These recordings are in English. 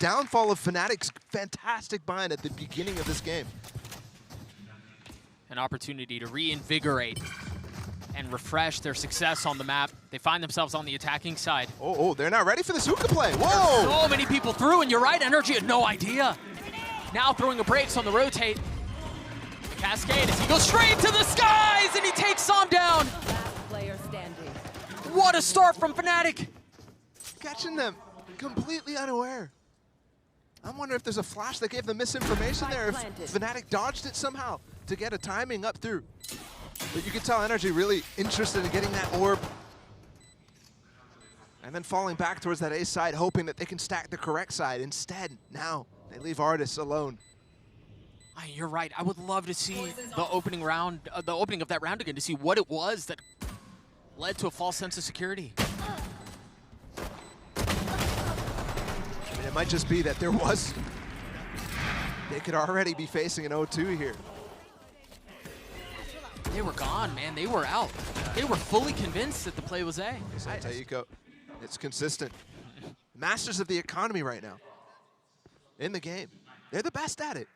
downfall of Fnatic's fantastic bind at the beginning of this game. An opportunity to reinvigorate and refresh their success on the map. They find themselves on the attacking side. Oh, they're not ready for this hookah play. Whoa! So many people through, and you're right, NRG had no idea. Now throwing a brakes on the rotate. The cascade as he goes straight to the skies, and he takes Som down. Last player standing. What a start from Fnatic. Catching them completely unaware. I'm wondering if there's a flash that gave them misinformation there, if Fnatic dodged it somehow to get a timing up through. But you can tell NRG really interested in getting that orb. And then falling back towards that A side, hoping that they can stack the correct side. Instead, now they leave Artis alone. You're right. I would love to see the opening round, the opening of that round again, to see what it was that led to a false sense of security. I mean, it might just be that there was. They could already be facing an 0-2 here. They were gone, man. They were out. They were fully convinced that the play was A. Taiko, it's consistent. Masters of the economy right now. In the game. They're the best at it.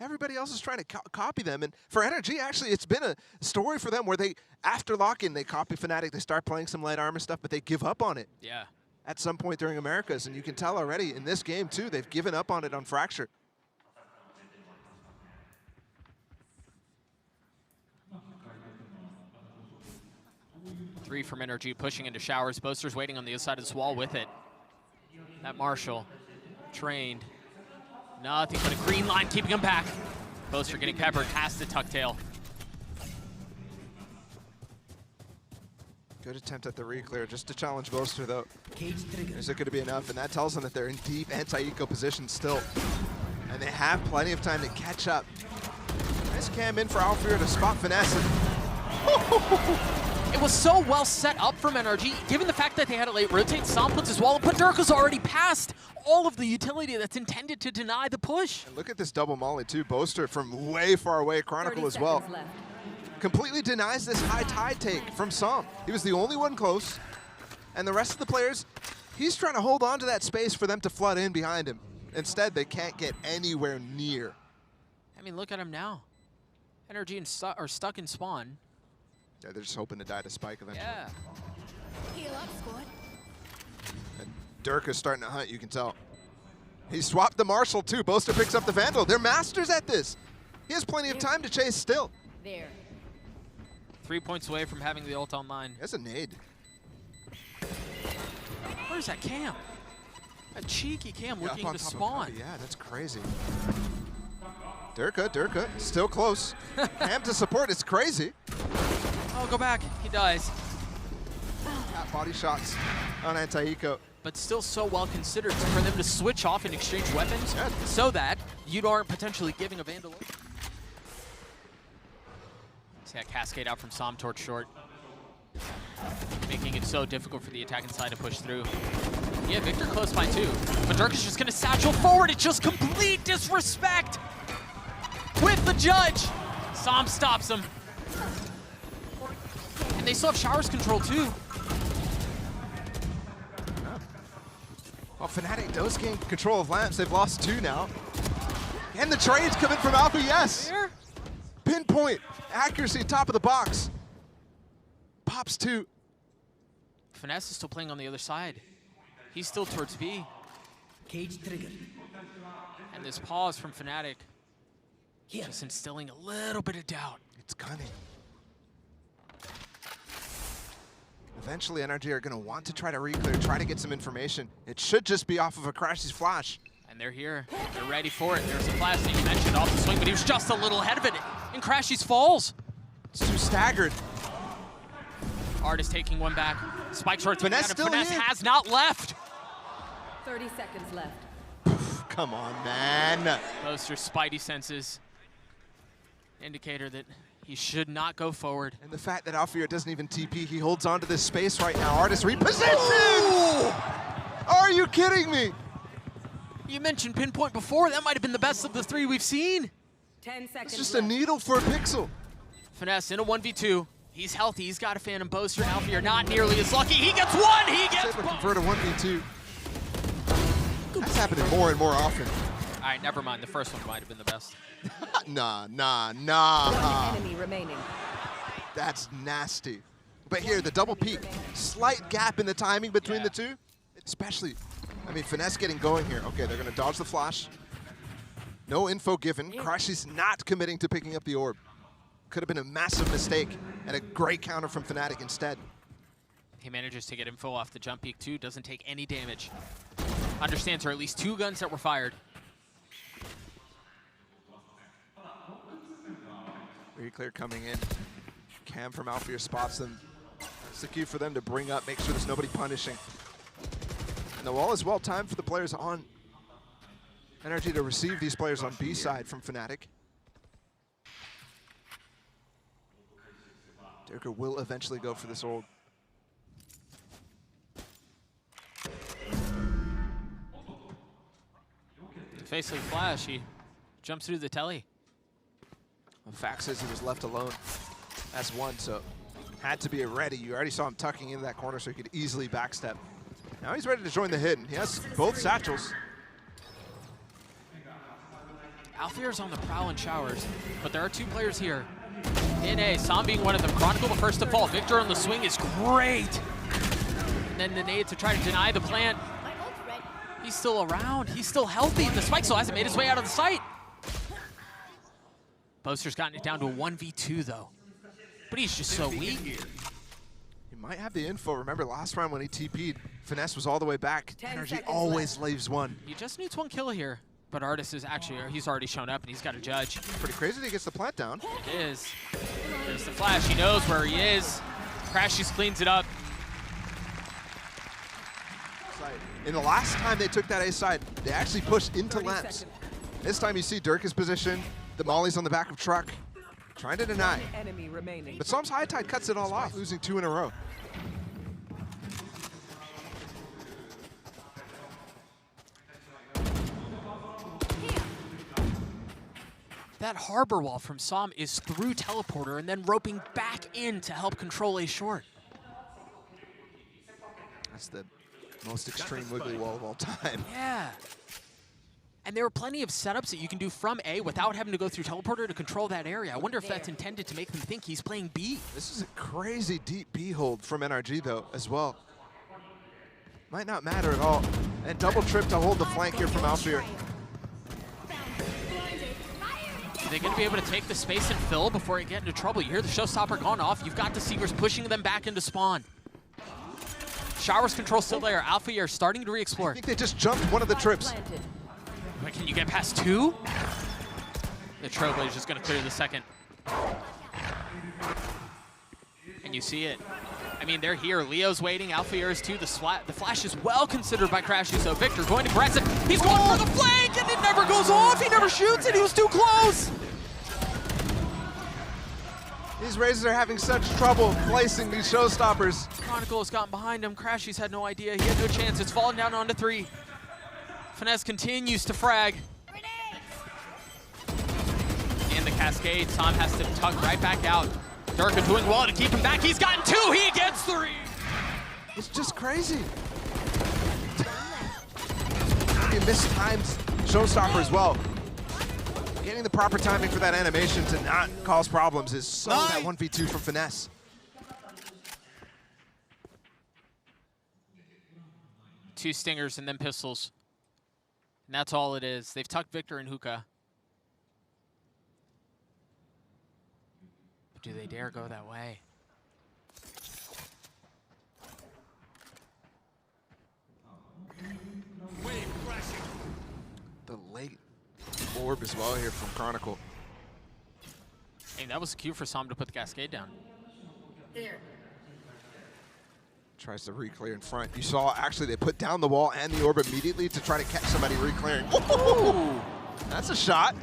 Everybody else is trying to copy them. And for NRG, actually, it's been a story for them where they, after lock-in, they copy Fnatic. They start playing some light armor stuff, but they give up on it. Yeah. At some point during Americas. And you can tell already in this game, too, they've given up on it on Fracture. Three from NRG pushing into showers. Boaster's waiting on the other side of this wall with it. That Marshall, trained. Nothing but a green line keeping him back. Boaster getting peppered past the tuck tail. Good attempt at the re-clear, just to challenge Boaster, though. Is it going to be enough? And that tells them that they're in deep anti-eco position still. And they have plenty of time to catch up. Nice cam in for Alfir to spot Finesse. It was so well set up from NRG, given the fact that they had a late rotate. Som puts his wall up, but Durka's already passed all of the utility that's intended to deny the push. And look at this double molly, too. Boaster from way far away, Chronicle as well. Completely denies this high tide take from Som. He was the only one close, and the rest of the players, he's trying to hold on to that space for them to flood in behind him. Instead, they can't get anywhere near. I mean, look at him now. NRG are stuck in spawn. Yeah, they're just hoping to die to Spike eventually. Yeah. Heal up, squad. And Durka's starting to hunt, you can tell. He swapped the Marshall, too. Boaster picks up the Vandal. They're masters at this. He has plenty of time to chase still. There. 3 points away from having the ult online. That's a nade. Where's that cam? A cheeky cam looking to spawn. Copy. Yeah, that's crazy. Durka, still close. Cam to support, it's crazy. Oh, go back. He dies. Got body shots on anti-eco. But still so well considered for them to switch off and exchange weapons so that you aren't potentially giving a Vandal. See that cascade out from Som towards short. Making it so difficult for the attacking side to push through. Yeah, Victor close by too. But Dirk is just gonna satchel forward. It's just complete disrespect with the judge. Som stops him. And they still have showers control too. Well, Fnatic does gain control of lamps. They've lost 2 now. And the trades coming from Alpha, yes. Here. Pinpoint, accuracy, top of the box. Pops 2. Finesse is still playing on the other side. He's still towards B. Cage triggered. And this pause from Fnatic just instilling a little bit of doubt. It's cunning. Eventually, NRG are going to want to try to re-clear, try to get some information. It should just be off of a Crashy's flash. And they're here. They're ready for it. There's a flash that you mentioned off the swing, but he was just a little ahead of it. And Crashy's falls. It's too staggered. Artis taking one back. Spike short. Finesse still Finesse in. has not left. 30 seconds left. Come on, man. Those are Spidey senses. Indicator that he should not go forward. And the fact that Alfir doesn't even TP, he holds on to this space right now. Artis repositioned! Are you kidding me? You mentioned Pinpoint before. That might have been the best of the 3 we've seen. 10 seconds It's just left. a needle for a pixel. Finesse in a 1v2. He's healthy. He's got a Phantom Boaster. Alfir not nearly as lucky. He gets one. He gets Able to both. convert a 1v2. That's happening more and more often. All right, never mind. The first one might have been the best. Nah. One enemy remaining. That's nasty. But here, the double peek. Slight gap in the timing between the two. Especially, I mean, Finesse getting going here. Okay, they're going to dodge the flash. No info given. Crashy's not committing to picking up the orb. Could have been a massive mistake and a great counter from Fnatic instead. He manages to get info off the jump peek too, doesn't take any damage. Understands there are at least 2 guns that were fired. Reclear coming in. Cam from Alfear spots them. That's the key for them to bring up, make sure there's nobody punishing. And the wall is well timed for the players on NRG to receive these players on B side from Fnatic. Durka will eventually go for this orb. Facing flash, he jumps through the telly. The fact says he was left alone as one, so had to be ready. You already saw him tucking into that corner so he could easily backstep. Now he's ready to join the hidden. He has both satchels. Alfear's on the prowl in showers, but there are 2 players here. In A, Sam being one of them. Chronicle the first to fall. Victor on the swing is great. And then the nade to try to deny the plant. He's still around. He's still healthy. The spike still hasn't made his way out of the site. Boaster's gotten it down to a 1v2 though. But he's just so weak. He might have the info. Remember last round when he TP'd, Finesse was all the way back. 10 NRG seconds always left. leaves one. He just needs 1 kill here. But Artis is actually, he's already shown up and he's got to judge. Pretty crazy that he gets the plant down. It is. There's the flash. He knows where he is. Crashies cleans it up. In the last time they took that A side, they actually pushed into 30 lamps. seconds. This time you see Durka's position, the molly's on the back of truck, trying to deny. Enemy remaining. But Psalm's High Tide cuts it all off, losing 2 in a row. That harbor wall from Psalm is through teleporter and then roping back in to help control A short. That's the most extreme wiggly wall of all time. Yeah. And there are plenty of setups that you can do from A without having to go through teleporter to control that area. I wonder if that's intended to make them think he's playing B. This is a crazy deep B hold from NRG though, as well. Might not matter at all. And double trip to hold the flank here from Alfear. Are they going to be able to take the space and fill before they get into trouble? You hear the showstopper gone off. You've got the Seekers pushing them back into spawn. Showers control still there. Alfear starting to re-explore. I think they just jumped one of the trips. Planted. Wait, can you get past 2? The Trailblazer's going to clear the second. And you see it. I mean, they're here. Leo's waiting. Alfear is too. The flash is well considered by Crashy, so Victor going aggressive. He's going for the flank, and it never goes off. He never shoots it. He was too close. These Razors are having such trouble placing these showstoppers. Chronicle has gotten behind him. Crashy's had no idea. He had no chance. It's fallen down onto 3. Finesse continues to frag. And the cascade. Tom has to tug right back out. Durka doing well to keep him back. He's gotten 2. He gets 3. It's just crazy. A mistimed showstopper as well. Getting the proper timing for that animation to not cause problems is so that 1v2 from Finesse. Two stingers and then pistols. And that's all it is. They've tucked Victor and Hookah. But do they dare go that way? The late orb as well here from Chronicle. Hey, that was a cue for Sam to put the cascade down. Tries to re-clear in front. You saw actually they put down the wall and the orb immediately to try to catch somebody re-clearing. Ooh, that's a shot.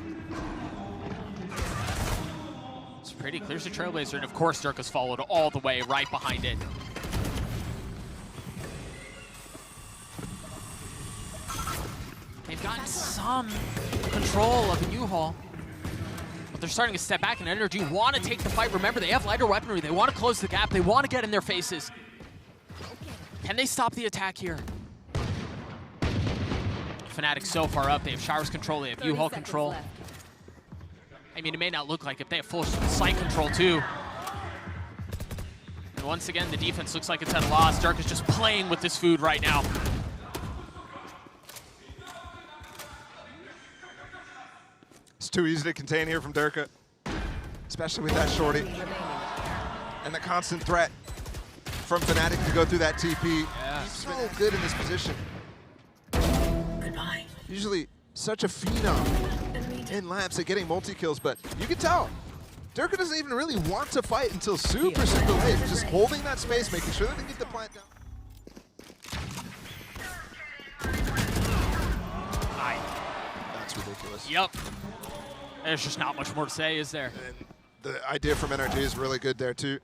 It's pretty. Clears the Trailblazer, and of course Durka's followed all the way right behind it. They've gotten some control of the U-Haul, but they're starting to step back, and NRG want to take the fight. Remember, they have lighter weaponry. They want to close the gap. They want to get in their faces. Can they stop the attack here? Fnatic so far up. They have Showers control, they have 30 U-Haul seconds control. left. I mean, it may not look like it. They have full site control too. And once again, the defense looks like it's at a loss. Dirk is just playing with this food right now. It's too easy to contain here from Durka, especially with that shorty. And the constant threat from Fnatic to go through that TP. Yeah. He's so good in this position. Goodbye. Usually such a phenom in laps at getting multi-kills, but you can tell Durka doesn't even really want to fight until super late. Just holding that space, making sure that they get the plant down. That's ridiculous. Yep. There's just not much more to say, is there? And the idea from NRG is really good there too.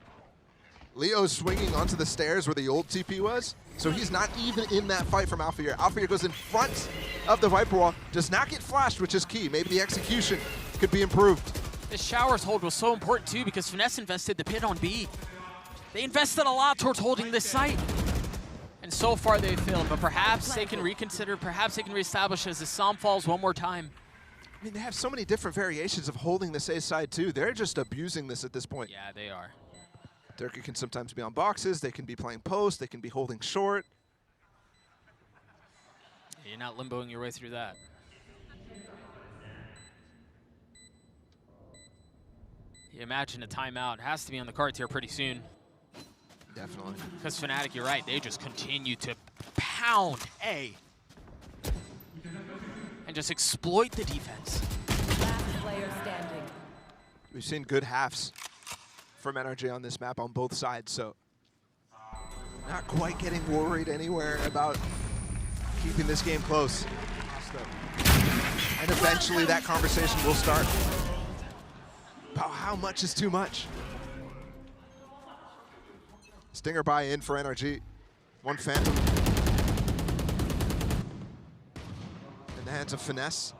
Leo's swinging onto the stairs where the old TP was, so he's not even in that fight from Alphair. Alphair goes in front of the Viper Wall, does not get flashed, which is key. Maybe the execution could be improved. This Showers hold was so important too because Finesse invested the pit on B. They invested a lot towards holding this site. And so far they've failed, but perhaps they can reconsider, perhaps they can reestablish as the Psalm falls one more time. I mean, they have so many different variations of holding this A side too. They're just abusing this at this point. Yeah, they are. Durka can sometimes be on boxes, they can be playing post, they can be holding short. You're not limboing your way through that. You imagine a timeout has to be on the cards here pretty soon. Definitely. Because Fnatic, you're right, they just continue to pound A. And just exploit the defense. Last player standing. We've seen good halves from NRG on this map on both sides, so not quite getting worried anywhere about keeping this game close. And eventually that conversation will start about how much is too much. Stinger buy in for NRG. One Phantom. In the hands of Finesse.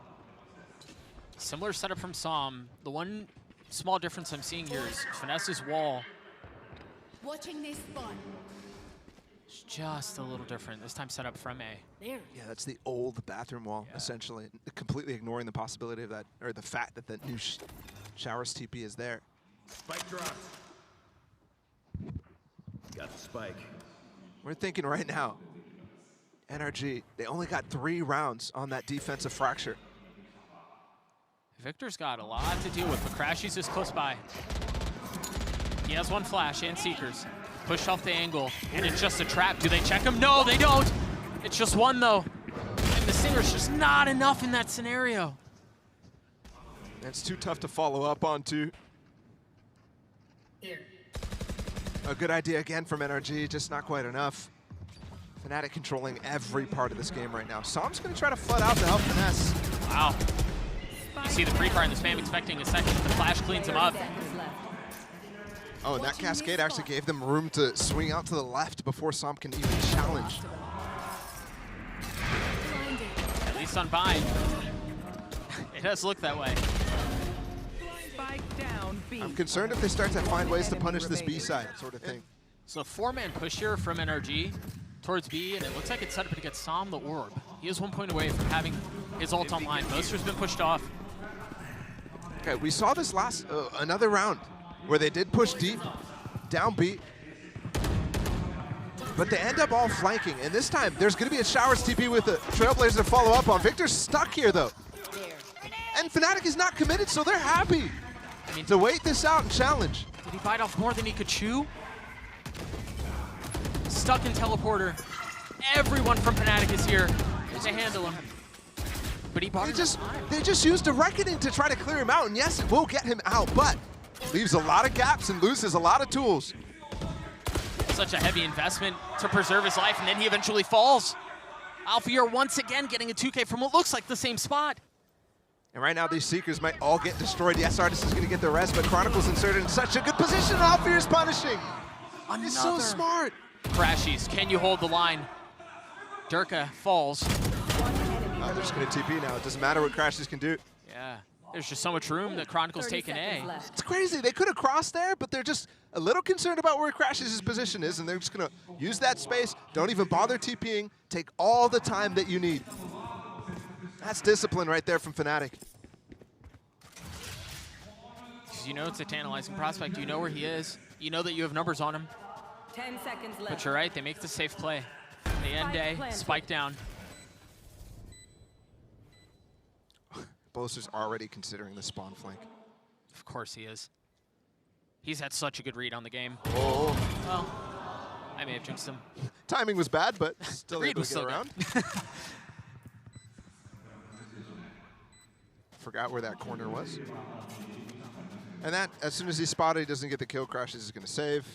Similar setup from Psalm. The one small difference I'm seeing here is Finesse's wall Watching this spawn. is just a little different. This time set up from A. There. Yeah, that's the old bathroom wall, essentially. Completely ignoring the possibility of that, or the fact that the new Showers TP is there. Spike dropped. Got the spike. We're thinking right now, NRG, they only got 3 rounds on that defensive fracture. Victor's got a lot to deal with, but Crashy's is close by. He has one flash and Seekers. Push off the angle, and it's just a trap. Do they check him? No, they don't. It's just one, though. And the Stinger's just not enough in that scenario. It's too tough to follow up on, too. Here. A good idea again from NRG, just not quite enough. Fnatic controlling every part of this game right now. Psalm's going to try to flood out to help Finesse. Wow. You see the pre-fire in the spam expecting a second. The flash cleans him up. Seconds left. Oh, and that cascade actually gave them room to swing out to the left before Psalm can even challenge. At least on bind. It does look that way. Spike down B. I'm concerned if they start to find ways to punish this B side sort of thing. So a 4-man push here from NRG towards B, and it looks like it's set up to get Psalm the orb. He is 1 point away from having his ult online. Boaster's been pushed off. Okay, we saw this last, another round where they did push deep, down B, but they end up all flanking. And this time, there's going to be a Showers TP with the Trailblazer to follow up on. Victor's stuck here, though. And Fnatic is not committed, so they're happy to wait this out and challenge. Did he bite off more than he could chew? Stuck in teleporter. Everyone from Fnatic is here to handle him. But he bought They just used a Reckoning to try to clear him out, and yes, it will get him out, but leaves a lot of gaps and loses a lot of tools. such a heavy investment to preserve his life, and then he eventually falls. Alphair once again getting a 2K from what looks like the same spot. And right now, these Seekers might all get destroyed. Yes, Artist is going to get the rest, but Chronicle's inserted in such a good position. Alphair is punishing. He's so smart. Crashies, can you hold the line? Durka falls. They're just going to TP now. It doesn't matter what Crashies can do. Yeah, there's just so much room that Chronicle's taking A. It's crazy. They could have crossed there, but they're just a little concerned about where Crashies' position is, and they're just going to use that space. Don't even bother TPing. Take all the time that you need. That's discipline right there from Fnatic. Because you know it's a tantalizing prospect. You know where he is. You know that you have numbers on him. 10 seconds left. But you're right, they make the safe play. The end day, spike down. Boaster's already considering the spawn flank. Of course he is. He's had such a good read on the game. Oh. Well, I may have jinxed him. Timing was bad, but still Read able was to get still around. Forgot where that corner was. And that, as soon as he spotted, he doesn't get the kill. Crashes is going to save.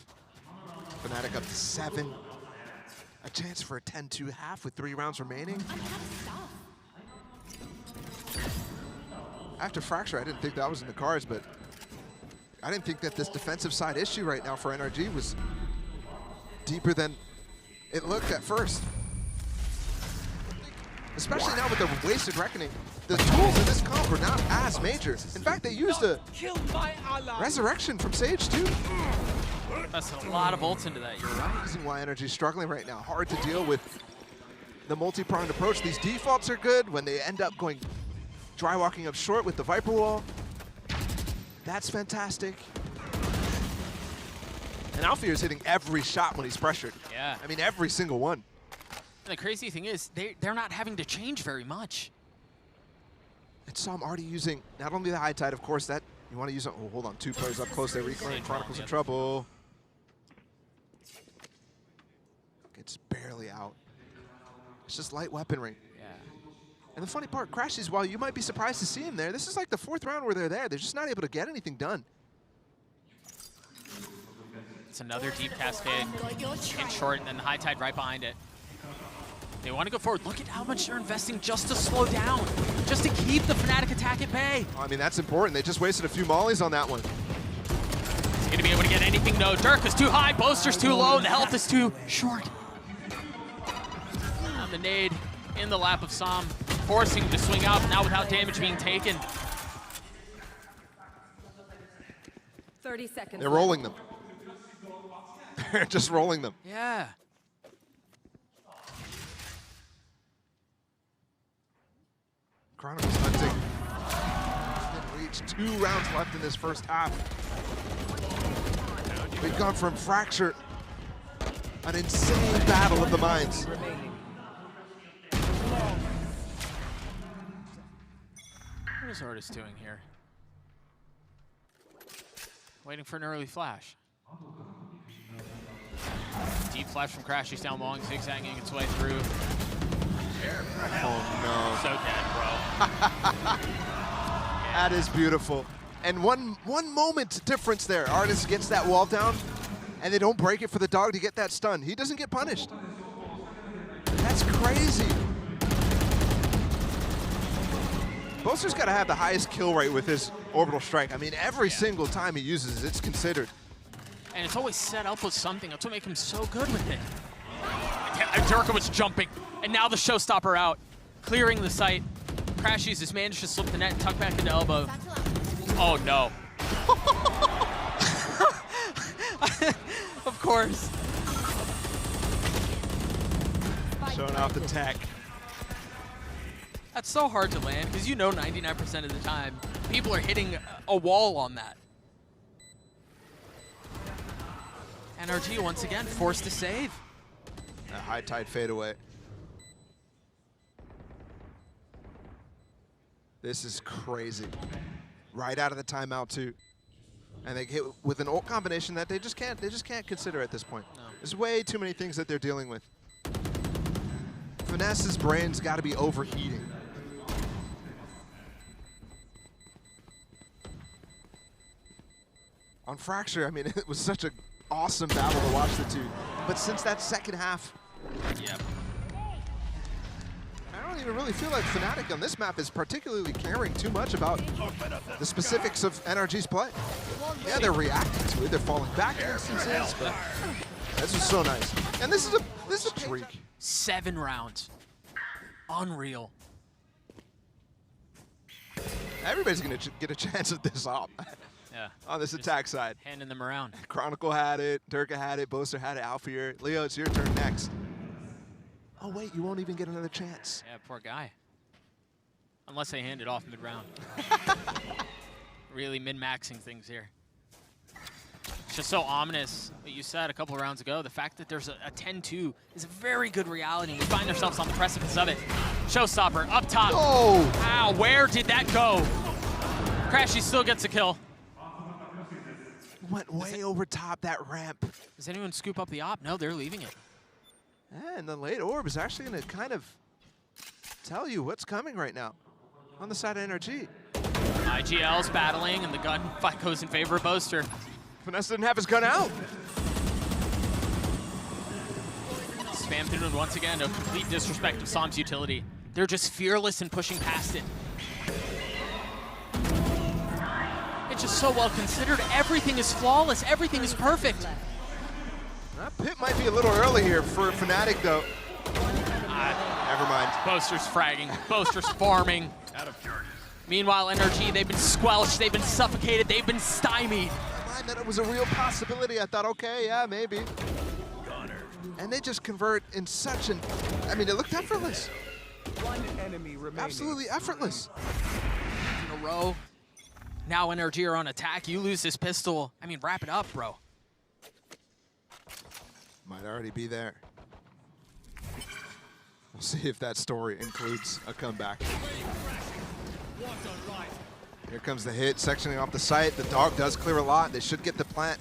Fnatic up to 7. A chance for a 10-2 half with 3 rounds remaining. After Fracture, I didn't think that was in the cards, but I didn't think that this defensive side issue right now for NRG was deeper than it looked at first. Especially now with the Wasted Reckoning, the tools in this comp are not as major. In fact, they used a Resurrection from Sage too. That's a lot of ults into that, you're right. Reason why NRG's struggling right now. Hard to deal with the multi-pronged approach. These defaults are good when they end up going dry walking up short with the Viper Wall. That's fantastic. And Alfear is hitting every shot when he's pressured. Yeah. I mean, every single one. And the crazy thing is, they're not having to change very much. And Som already using not only the high tide, of course, that you want to use. Oh, hold on, 2 players up close. They're reclaiming. Chronicles in trouble. It's barely out. It's just light weaponry. Yeah. And the funny part, Crashies, while you might be surprised to see him there, this is like the 4th round where they're there. They're just not able to get anything done. It's another deep cascade in short, and then the high tide right behind it. They want to go forward. Look at how much they're investing just to slow down, just to keep the Fnatic attack at bay. I mean, that's important. They just wasted a few mollies on that one. Is he going to be able to get anything? No. Dirk is too high, Boaster's too low, and the health is too short. And the nade in the lap of Som, forcing him to swing out, now without damage being taken. 30 seconds. They're rolling them. They're just rolling them. Yeah. Chronicles hunting. Didn't reach 2 rounds left in this first half. We've gone from Fracture, an insane battle of the minds. What is Artis doing here? Waiting for an early flash. Deep flash from Crash. He's down long, zigzagging its way through. Oh So dead, bro. That is beautiful. And one moment difference there. Artis gets that wall down, and they don't break it for the dog to get that stun. He doesn't get punished. That's crazy. Boaster's got to have the highest kill rate with his orbital strike. I mean, every single time he uses it, it's considered. And it's always set up with something. That's what makes him so good with it. Durka was jumping, and now the showstopper out, clearing the site. Crashies has managed to slip the net and tuck back into elbow. Oh no. Of course. Showing off the tech. That's so hard to land, because you know 99% of the time, people are hitting a wall on that. NRG once again forced to save. A high tide fade away. This is crazy. Right out of the timeout too. And they hit with an ult combination that they just can't consider at this point. No. There's way too many things that they're dealing with. Finesse's brain's got to be overheating. On Fracture, I mean, it was such an awesome battle to watch the two. But since that second half, Yep. I don't even really feel like Fnatic on this map is particularly caring too much about the specifics of NRG's play. Yeah, they're reacting to it. They're falling back in instances, but this was so nice. And this is a streak. 7 rounds. Unreal. Everybody's gonna get a chance at this op Yeah. on this Just attack side. handing them around. Chronicle had it, Durka had it, Boaster had it, Alfear. Leo, it's your turn next. Oh wait, you won't even get another chance. Yeah, poor guy. Unless they hand it off mid-round. Really min-maxing things here. It's just so ominous what you said a couple of rounds ago. The fact that there's a 10-2 is a very good reality. We find ourselves on the precipice of it. Showstopper up top. Oh! Wow, where did that go? Crashy still gets a kill. Went way over top that ramp. Does anyone scoop up the op? No, they're leaving it. And the late orb is actually going to kind of tell you what's coming right now on the side of NRG. IGL's battling, and the gunfight goes in favor of Boaster. Finesse didn't have his gun out. Spam through it once again, a complete disrespect of Psalm's utility. They're just fearless in pushing past it. It's just so well considered. Everything is flawless. Everything is perfect. That pit might be a little early here for Fnatic, though. Never mind. Boaster's fragging. Boaster's farming. Out of charges. Meanwhile, NRG, they've been squelched. They've been suffocated. They've been stymied. I mind that it was a real possibility. I thought, okay, yeah, maybe. And they just convert in such an... I mean, it looked effortless. One enemy remaining. Absolutely effortless. In a row. Now NRG are on attack. You lose this pistol. I mean, wrap it up, bro. Might already be there. We'll see if that story includes a comeback. Here comes the hit, sectioning off the site. The dog does clear a lot. They should get the plant,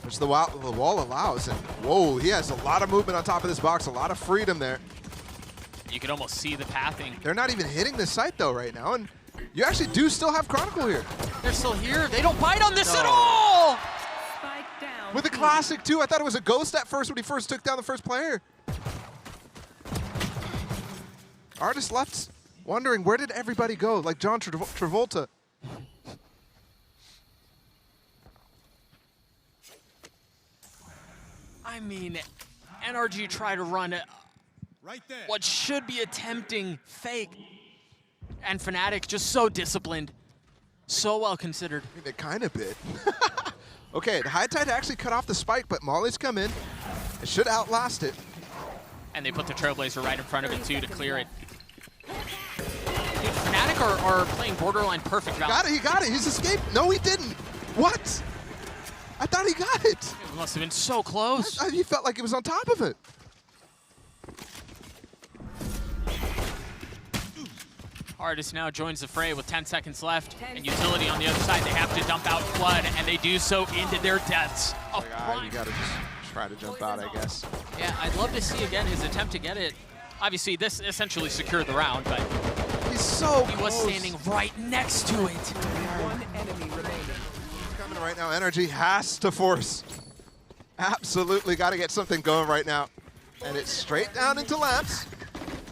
which the wall allows. And whoa, he has a lot of movement on top of this box, a lot of freedom there. You can almost see the pathing. They're not even hitting this site though right now, and you actually do still have Chronicle here. They're still here. They don't bite on this at all! Spike down. With a classic too. I thought it was a ghost at first when he first took down the first player. Artist left wondering, where did everybody go? Like John Travolta. I mean, NRG try to run Right there. what should be a tempting fake. And Fnatic just so disciplined, so well considered. I mean, they kind of bit. Okay, the High Tide actually cut off the spike, but Molly's come in. It should outlast it. And they put the Trailblazer right in front of it too to clear it. Dude, Fnatic are playing borderline perfect value. He got it, he's escaped. No, he didn't. What? I thought he got it. It must have been so close. He felt like he was on top of it. Artist now joins the fray with 10 seconds left, and utility on the other side. They have to dump out Flood, and they do so into their deaths. Oh, You gotta just try to jump out, I guess. yeah, I'd love to see again his attempt to get it. Obviously, this essentially secured the round, but He's so he was close. standing right next to it. One enemy remaining. Coming right now, NRG has to force. Absolutely got to get something going right now. And it's straight down into Lamps.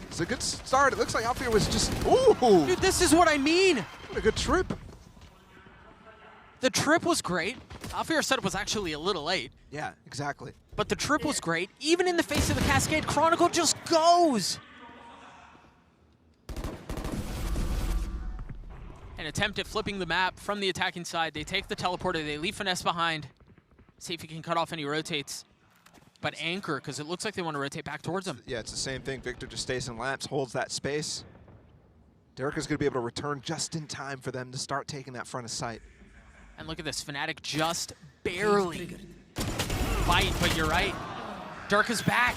It's a good start. It looks like Alfir was just, ooh. Dude, this is what I mean. What a good trip. The trip was great. Alfir said it was actually a little late, Yeah, exactly. but the trip was great. Even in the face of the Cascade, Chronicle just goes. An attempt at flipping the map from the attacking side. They take the teleporter, they leave Finesse behind. See if he can cut off any rotates. But anchor, because it looks like they want to rotate back towards him. Yeah, it's the same thing. Victor just stays in Lamps, holds that space. Derek is going to be able to return just in time for them to start taking that front of sight. And look at this, Fnatic just barely fight, but you're right. Dirk is back.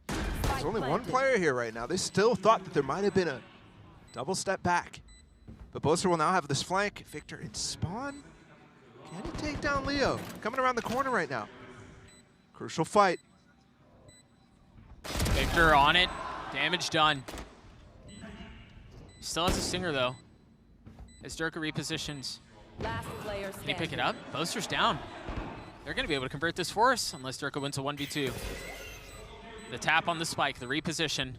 There's only one player here right now. They still thought that there might have been a double step back. But Boaster will now have this flank. Victor in spawn. Can he take down Leo? Coming around the corner right now. Crucial fight. Victor on it. Damage done. Still has a stinger though. As Durka repositions. Last player Can he pick it standing. up? Boaster's down. They're going to be able to convert this for us unless Durka wins a 1v2. The tap on the spike, the reposition.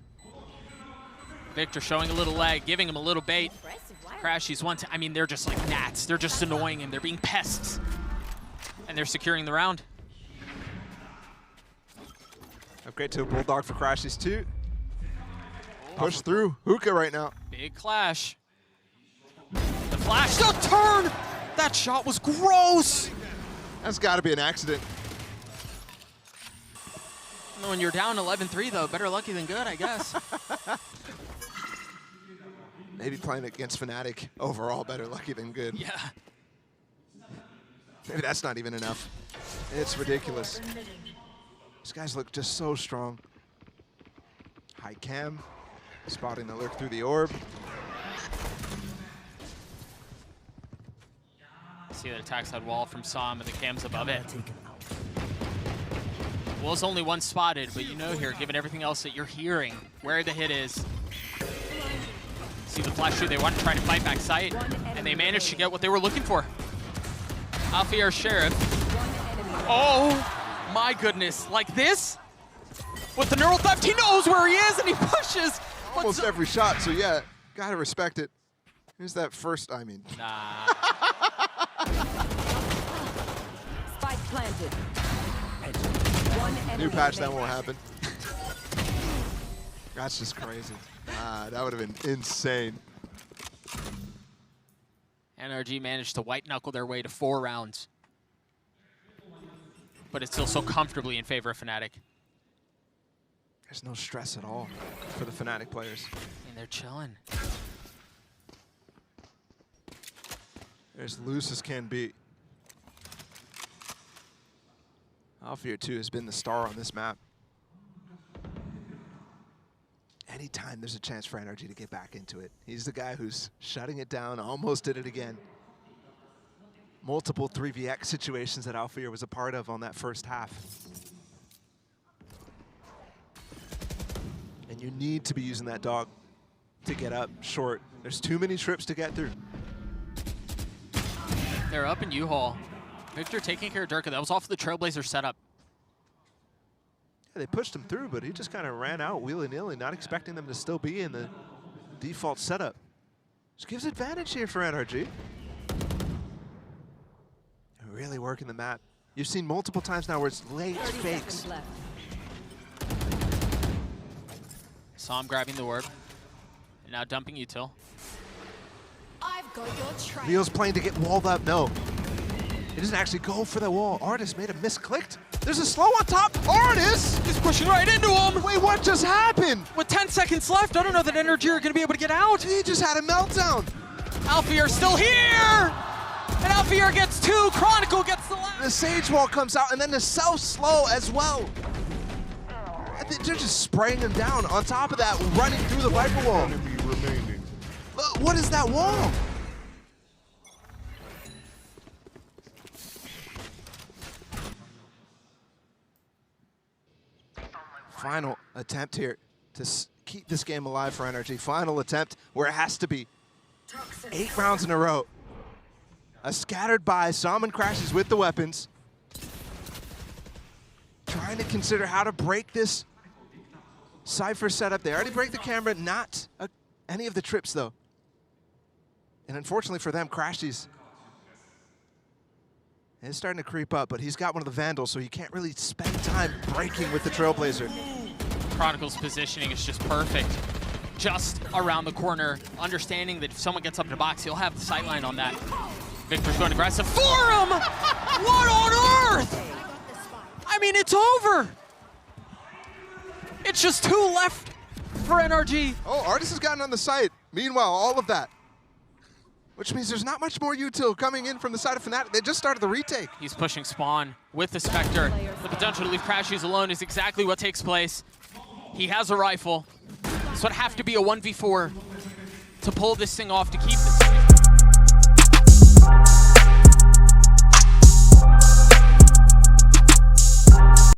Victor showing a little leg, giving him a little bait. Crashies one time. I mean, they're just like gnats. They're just annoying him. They're being pests. And they're securing the round. Upgrade to a Bulldog for Crashies too. Push through Hookah right now. Big clash. The flash, the turn! That shot was gross! That's got to be an accident. When you're down 11-3, though, better lucky than good, I guess. Maybe playing against Fnatic overall better lucky than good. Yeah. Maybe that's not even enough. It's ridiculous. These guys look just so strong. High cam, spotting the lurk through the orb. See that attack side wall from Sam, and the cam's above it. Will's only one spotted, but you know here, given everything else that you're hearing, where the hit is. See the flash shoot, they want to try to fight back sight, and they managed to get what they were looking for. Alfie, Sheriff. Oh my goodness, like this? With the neural theft, he knows where he is and he pushes. Almost every shot, so yeah, gotta respect it. Here's that first, I mean. Nah. Spike planted. One enemy New patch, that remaining. won't happen. That's just crazy. That would have been insane. NRG managed to white knuckle their way to 4 rounds. But it's still so comfortably in favor of Fnatic. There's no stress at all for the Fnatic players. And they're chilling. They're as loose as can be. Alfear, too, has been the star on this map. Anytime there's a chance for NRG to get back into it, he's the guy who's shutting it down, almost did it again. Multiple 3vx situations that Alfear was a part of on that first half. And you need to be using that dog to get up short. There's too many trips to get through. They're up in U-Haul. Victor taking care of Durka. That was off the Trailblazer setup. Yeah, they pushed him through, but he just kind of ran out willy-nilly, not expecting them to still be in the default setup. Just gives advantage here for NRG. They're really working the map. You've seen multiple times now where it's late 30 fakes. seconds left. Sam grabbing the orb. And now dumping util. I've got your trail. Leo's playing to get walled up. No. He doesn't actually go for the wall. Artis made a misclicked. There's a slow on top. Artis! He's pushing right into him! Wait, what just happened? With 10 seconds left, I don't know that NRG are going to be able to get out. He just had a meltdown. Alfear still here! And Alfear gets 2, Chronicle gets the last. The Sage Wall comes out, and then the self-slow as well. They're just spraying him down. On top of that, running through the Viper Wall. Look, what is that wall? Final attempt here to keep this game alive for NRG. Final attempt where it has to be. 8 rounds in a row. A scattered by, Salmon crashes with the weapons. Trying to consider how to break this Cypher setup. They already break the camera, not any of the trips though. And unfortunately for them, Crashies is starting to creep up, but he's got one of the Vandals, so he can't really spend time breaking with the Trailblazer. Chronicle's positioning is just perfect. Just around the corner, understanding that if someone gets up to box, he'll have the sightline on that. Victor's going aggressive for him! What on earth? I mean, it's over. It's just 2 left for NRG. Oh, Artis has gotten on the site. Meanwhile, all of that. Which means there's not much more util coming in from the side of Fnatic. They just started the retake. He's pushing Spawn with the Spectre. The potential to leave Crashies alone is exactly what takes place. He has a rifle. This would have to be a 1v4 to pull this thing off, to keep this